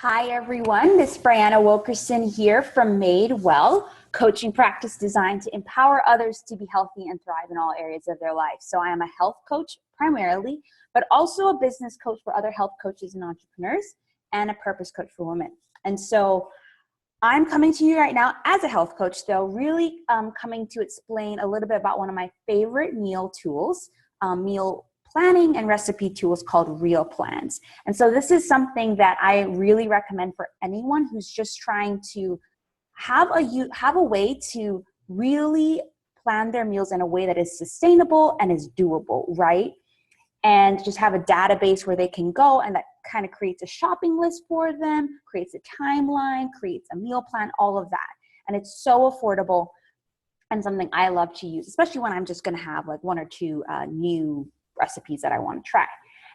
Hi, everyone. This is Brianna Wilkerson here from Made Well, coaching practice designed to empower others to be healthy and thrive in all areas of their life. So I am a health coach primarily, but also a business coach for other health coaches and entrepreneurs, and a purpose coach for women. And so I'm coming to you right now as a health coach, though, really coming to explain a little bit about one of my favorite meal tools, meal planning and recipe tools called Real Plans. And so this is something that I really recommend for anyone who's just trying to have a way to really plan their meals in a way that is sustainable and is doable, right? And just have a database where they can go, and that kind of creates a shopping list for them, creates a timeline, creates a meal plan, all of that. And it's so affordable and something I love to use, especially when I'm just going to have like one or two new recipes that I want to try.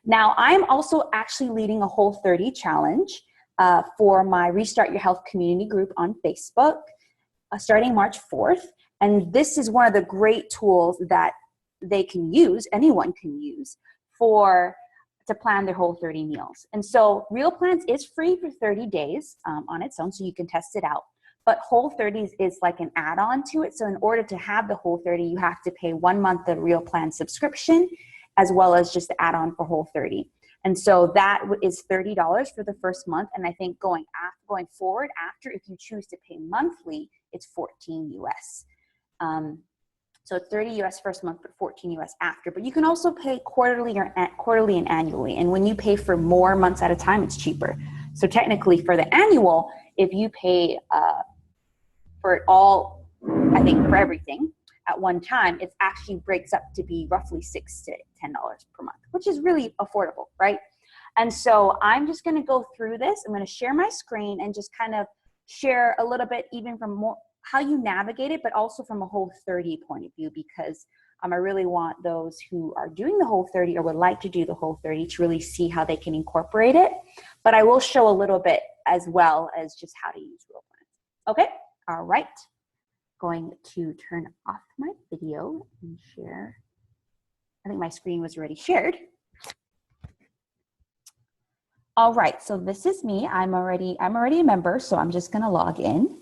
Now, I'm also actually leading a Whole30 challenge for my Restart Your Health community group on Facebook starting March 4th. And this is one of the great tools that they can use, anyone can use, to plan their Whole30 meals. And so Real Plans is free for 30 days on its own, so you can test it out. But Whole30 is like an add-on to it. So in order to have the Whole30, you have to pay 1 month of Real Plan subscription, as well as just the add-on for Whole30. And so that is $30 for the first month. And I think going forward after, if you choose to pay monthly, it's $14 US. So it's $30 US first month, but $14 US after. But you can also pay quarterly and annually. And when you pay for more months at a time, it's cheaper. So technically for the annual, if you pay for it all, I think for everything at one time, it actually breaks up to be roughly $6 to $10 per month, which is really affordable, right? And so I'm just going to go through this. I'm going to share my screen and just kind of share a little bit even from more how you navigate it, but also from a Whole30 point of view, because I really want those who are doing the Whole30 or would like to do the Whole30 to really see how they can incorporate it. But I will show a little bit as well as just how to use Real Plans. Okay, all right. Going to turn off my video and share. I think my screen was already shared. All right, so this is me. I'm already a member, so I'm just gonna log in.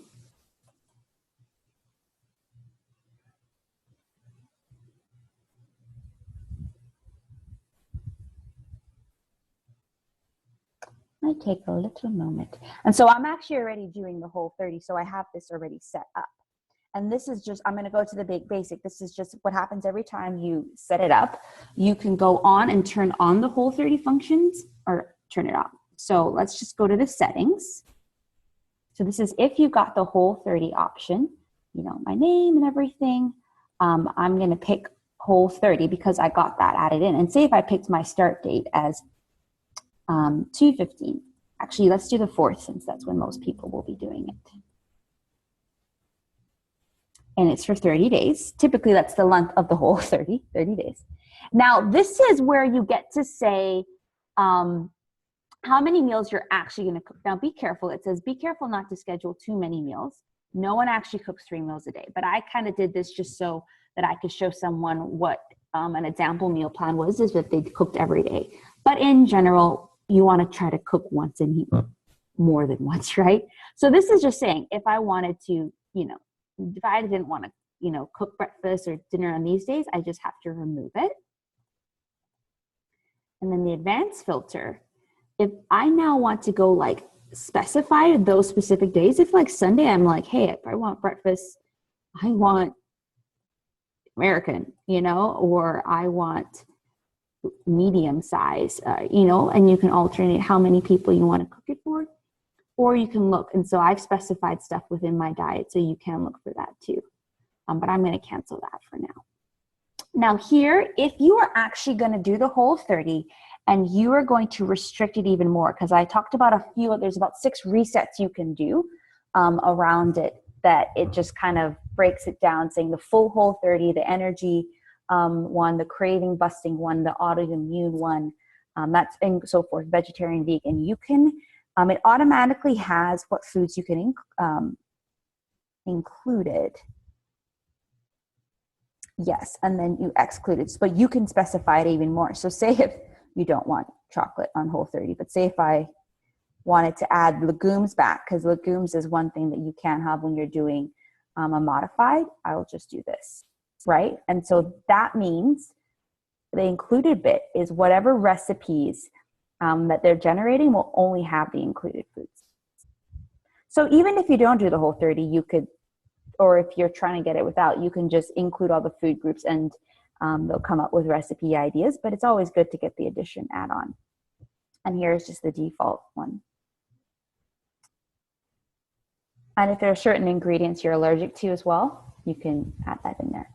Might take a little moment. And so I'm actually already doing the Whole30, so I have this already set up. And this is just, I'm going to go to the basic. This is just what happens every time you set it up. You can go on and turn on the Whole30 functions or turn it off. So let's just go to the settings. So this is if you got the Whole30 option, you know, my name and everything. I'm going to pick Whole30 because I got that added in. And say if I picked my start date as 2/15. Actually, let's do the 4th since that's when most people will be doing it. And it's for 30 days. Typically, that's the length of the Whole30 days. Now, this is where you get to say how many meals you're actually going to cook. Now, be careful. It says, be careful not to schedule too many meals. No one actually cooks 3 meals a day. But I kind of did this just so that I could show someone what an example meal plan was, is if they cooked every day. But in general, you want to try to cook once and eat more than once, right? So this is just saying, if I wanted to, if I didn't want to, cook breakfast or dinner on these days, I just have to remove it. And then the advanced filter, if I now want to go like specify those specific days, if like Sunday, I'm like, hey, if I want breakfast, I want American, or I want medium size, and you can alternate how many people you want to cook it for, or you can look. And so I've specified stuff within my diet, so you can look for that too. But I'm going to cancel that for now. Now here, if you are actually going to do the Whole30 and you are going to restrict it even more, because I talked about there's about 6 resets you can do around it, that it just kind of breaks it down, saying the full Whole30, the energy one, the craving busting one, the autoimmune one, that's and so forth, vegetarian, vegan. You can, it automatically has what foods you can include. Yes, and then you exclude it, but you can specify it even more. So say if you don't want chocolate on Whole30, but say if I wanted to add legumes back, because legumes is one thing that you can't have when you're doing a modified, I will just do this, right? And so that means the included bit is whatever recipes that they're generating will only have the included foods. So even if you don't do the Whole30, you could, or if you're trying to get it without, you can just include all the food groups and they'll come up with recipe ideas, but it's always good to get the addition add-on. And here's just the default one. And if there are certain ingredients you're allergic to as well, you can add that in there.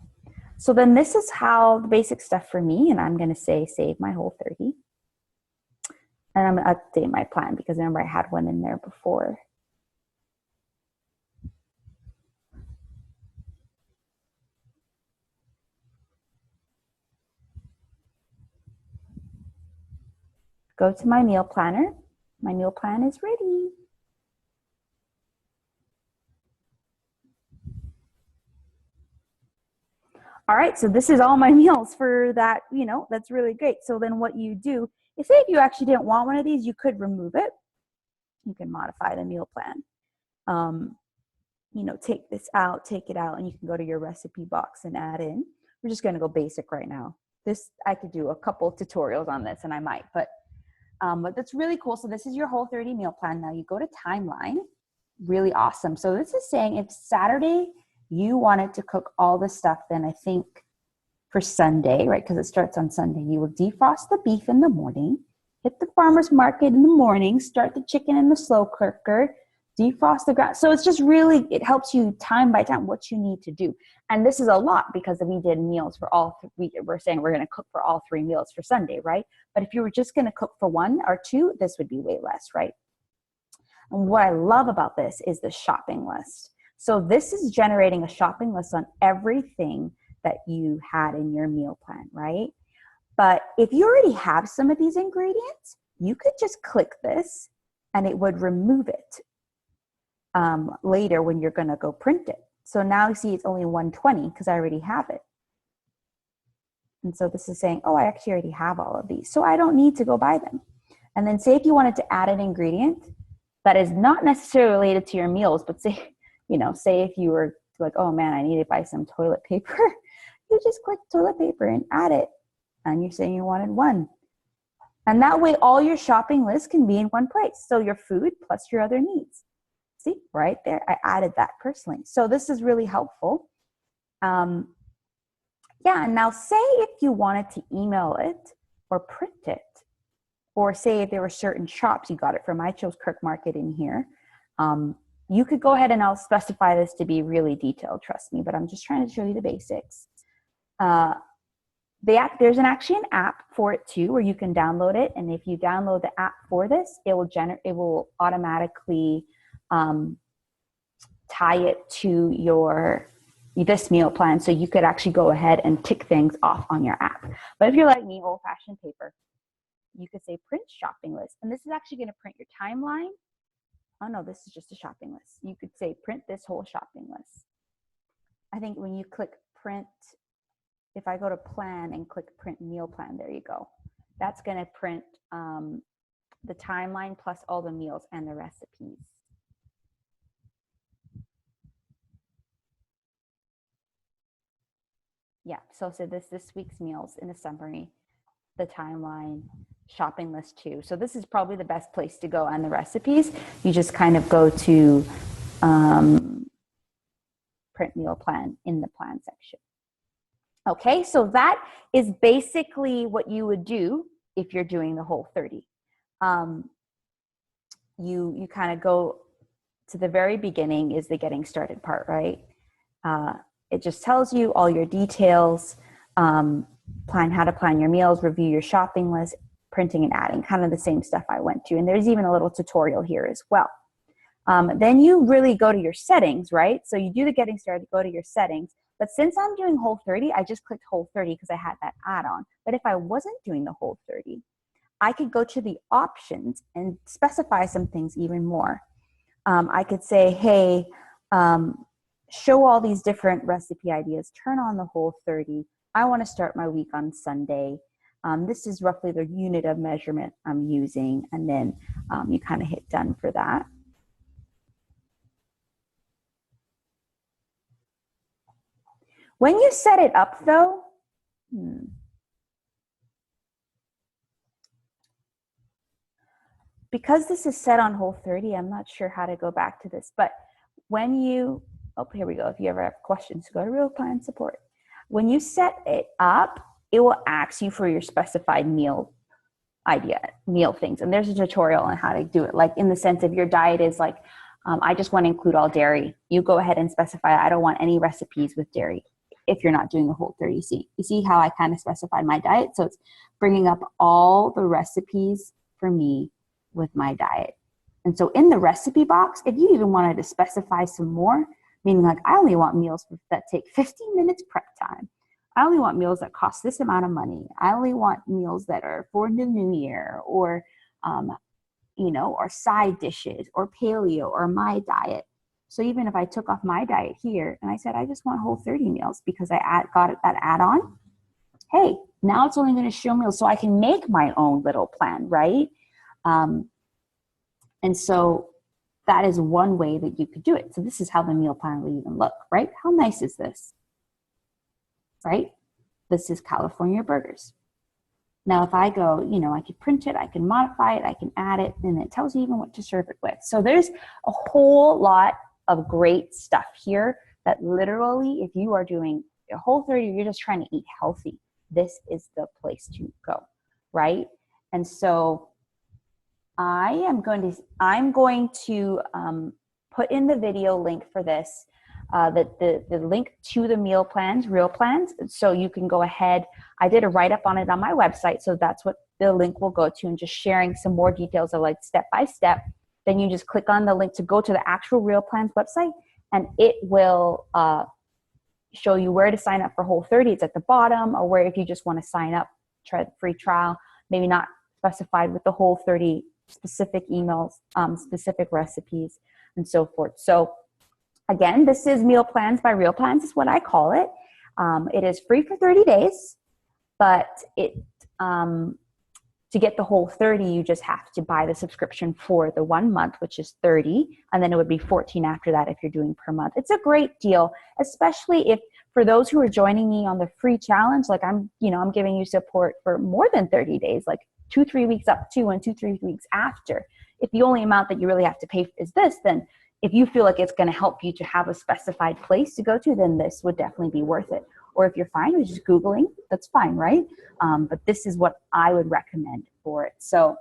So then this is how the basic stuff for me, and I'm going to say save my Whole30. And I'm going to update my plan because remember I had one in there before. Go to my meal planner. My meal plan is ready. All right, so this is all my meals for that, you know, that's really great. So then what you do is, say if you actually didn't want one of these, you could remove it. You can modify the meal plan. You know, take this out, take it out, and you can go to your recipe box and add in. We're just gonna go basic right now. This, I could do a couple of tutorials on this, and I might, but that's really cool. So this is your Whole30 meal plan. Now you go to timeline, really awesome. So this is saying if Saturday you wanted to cook all this stuff, then I think for Sunday, right, because it starts on Sunday, you will defrost the beef in the morning, hit the farmer's market in the morning, start the chicken in the slow cooker, defrost the ground. So it's just really, it helps you time by time what you need to do. And this is a lot because we did meals for all, we're saying we're going to cook for all 3 meals for Sunday, right? But if you were just going to cook for 1 or 2, this would be way less, right? And what I love about this is the shopping list. So this is generating a shopping list on everything that you had in your meal plan, right? But if you already have some of these ingredients, you could just click this and it would remove it later when you're gonna go print it. So now you see it's only 120 because I already have it. And so this is saying, oh, I actually already have all of these, so I don't need to go buy them. And then say if you wanted to add an ingredient that is not necessarily related to your meals, but say, you know, say if you were like, oh man, I need to buy some toilet paper, you just click toilet paper and add it. And you're saying you wanted 1. And that way all your shopping lists can be in one place. So your food plus your other needs. See, right there, I added that personally. So this is really helpful. Yeah, and now say if you wanted to email it or print it, or say if there were certain shops, you got it from, I chose Kirk Market in here. You could go ahead and I'll specify this to be really detailed, trust me, but I'm just trying to show you the basics. There's actually an app for it too, where you can download it. And if you download the app for this, it will automatically tie it to this meal plan. So you could actually go ahead and tick things off on your app. But if you're like me, old-fashioned paper, you could say print shopping list. And this is actually going to print your timeline. Oh no, this is just a shopping list. You could say print this whole shopping list. I think when you click print, if I go to plan and click print meal plan, there you go. That's going to print the timeline plus all the meals and the recipes. Yeah, so this week's meals in a summary, the timeline, shopping list too. So this is probably the best place to go on the recipes. You just kind of go to print meal plan in the plan section. Okay, so that is basically what you would do if you're doing the Whole30. You kind of go to the very beginning is the getting started part, right? It just tells you all your details, plan how to plan your meals, review your shopping list, printing and adding, kind of the same stuff I went to. And there's even a little tutorial here as well. Then you really go to your settings, right? So you do the getting started, go to your settings. But since I'm doing Whole30, I just clicked Whole30 because I had that add-on. But if I wasn't doing the Whole30, I could go to the options and specify some things even more. I could say, hey, show all these different recipe ideas, turn on the Whole30. I want to start my week on Sunday. This is roughly the unit of measurement I'm using. And then you kind of hit done for that. When you set it up though, because this is set on Whole30, I'm not sure how to go back to this, but when you, oh, here we go. If you ever have questions, go to Real Plan Support. When you set it up, it will ask you for your specified meal things. And there's a tutorial on how to do it. Like in the sense of your diet is like, I just want to include all dairy. You go ahead and specify, I don't want any recipes with dairy if you're not doing the Whole30. You see how I kind of specified my diet? So it's bringing up all the recipes for me with my diet. And so in the recipe box, if you even wanted to specify some more, meaning like I only want meals that take 15 minutes prep time. I only want meals that cost this amount of money. I only want meals that are for the new year, or, you know, or side dishes, or paleo, or my diet. So even if I took off my diet here and I said, I just want Whole30 meals because I got that add-on, hey, now it's only going to show meals so I can make my own little plan, right? And so that is one way that you could do it. So this is how the meal plan will even look, right? How nice is this, right? This is California burgers. Now, if I go, you know, I could print it, I can modify it, I can add it, and it tells you even what to serve it with. So there's a whole lot of great stuff here that literally, if you are doing a Whole30, you're just trying to eat healthy, this is the place to go, right? And so I'm going to put in the video link for this, the link to the meal plans, Real Plans. So you can go ahead. I did a write-up on it on my website. So that's what the link will go to, and just sharing some more details of like step-by-step. Then you just click on the link to go to the actual Real Plans website, and it will show you where to sign up for Whole30. It's at the bottom, or where if you just want to sign up, try the free trial, maybe not specified with the Whole30 specific emails, specific recipes, and so forth. So again, this is Meal Plans by Real Plans is what I call it. It is free for 30 days, but to get the Whole30, you just have to buy the subscription for the 1 month, which is 30, and then it would be 14 after that if you're doing per month. It's a great deal, especially if for those who are joining me on the free challenge, like I'm giving you support for more than 30 days, like 2-3 weeks up to and 2-3 weeks after. If the only amount that you really have to pay is this, then if you feel like it's going to help you to have a specified place to go to, then this would definitely be worth it. Or if you're fine with just Googling, that's fine, right? But this is what I would recommend for it. So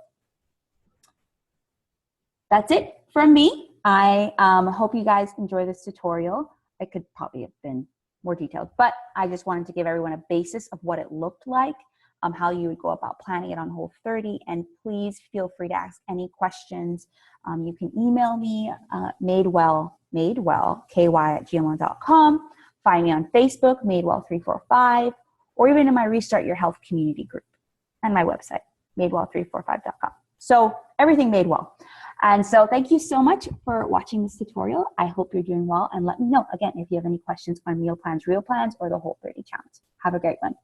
that's it from me. I hope you guys enjoy this tutorial. It could probably have been more detailed, but I just wanted to give everyone a basis of what it looked like, how you would go about planning it on Whole30, and please feel free to ask any questions. You can email me, madewell, ky@gmail.com. Find me on Facebook, madewell345, or even in my Restart Your Health community group, and my website, madewell345.com. So everything Madewell. And so thank you so much for watching this tutorial. I hope you're doing well, and let me know, again, if you have any questions on meal plans, Real Plans, or the Whole30 challenge. Have a great one.